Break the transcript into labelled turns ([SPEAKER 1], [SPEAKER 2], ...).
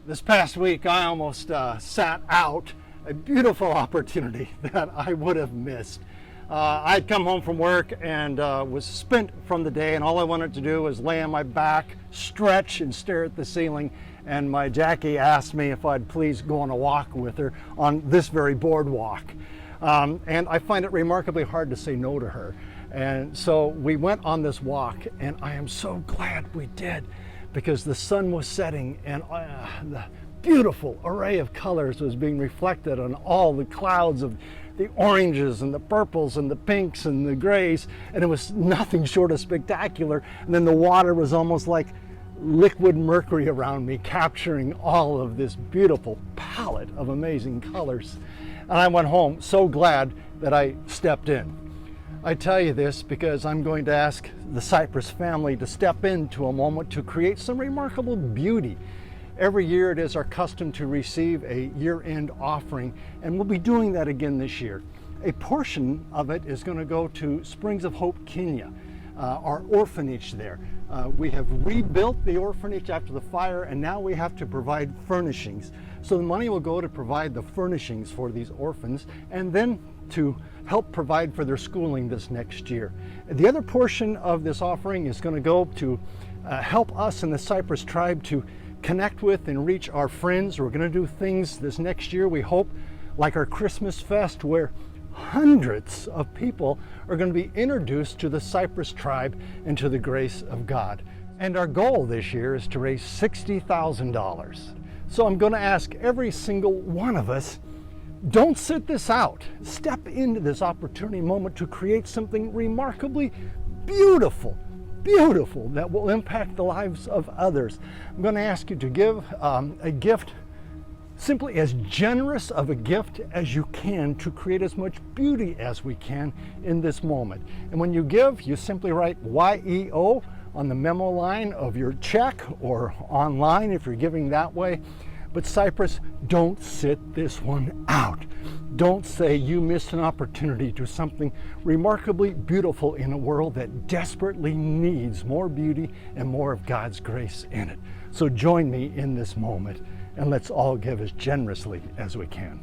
[SPEAKER 1] This past week, I almost sat out a beautiful opportunity that I would have missed. I'd come home from work and was spent from the day, and all I wanted to do was lay on my back, stretch, and stare at the ceiling. And my Jackie asked me if I'd please go on a walk with her on this very boardwalk. And I find it remarkably hard to say no to her. And so we went on this walk, and I am so glad we did, because the sun was setting and the beautiful array of colors was being reflected on all the clouds of the oranges and the purples and the pinks and the grays, and it was nothing short of spectacular. And then the water was almost like liquid mercury around me, capturing all of this beautiful palette of amazing colors. And I went home so glad that I stepped in. I tell you this because I'm going to ask the Cypress family to step into a moment to create some remarkable beauty. Every year it is our custom to receive a year-end offering, and we'll be doing that again this year. A portion of it is going to go to Springs of Hope, Kenya, our orphanage there. We have rebuilt the orphanage after the fire, and now we have to provide furnishings. So the money will go to provide the furnishings for these orphans, and then to help provide for their schooling this next year. The other portion of this offering is going to go to help us in the Cypress tribe to connect with and reach our friends. We're going to do things this next year, we hope, like our Christmas Fest, where hundreds of people are going to be introduced to the Cypress tribe and to the grace of God. And our goal this year is to raise $60,000. So I'm going to ask every single one of us, don't sit this out. Step into this opportunity moment to create something remarkably beautiful that will impact the lives of others. I'm going to ask you to give a gift, simply as generous of a gift as you can, to create as much beauty as we can in this moment. And when you give, you simply write YEO on the memo line of your check, or online if you're giving that way. But Cypress, don't sit this one out. Don't say you missed an opportunity to do something remarkably beautiful in a world that desperately needs more beauty and more of God's grace in it. So join me in this moment, and let's all give as generously as we can.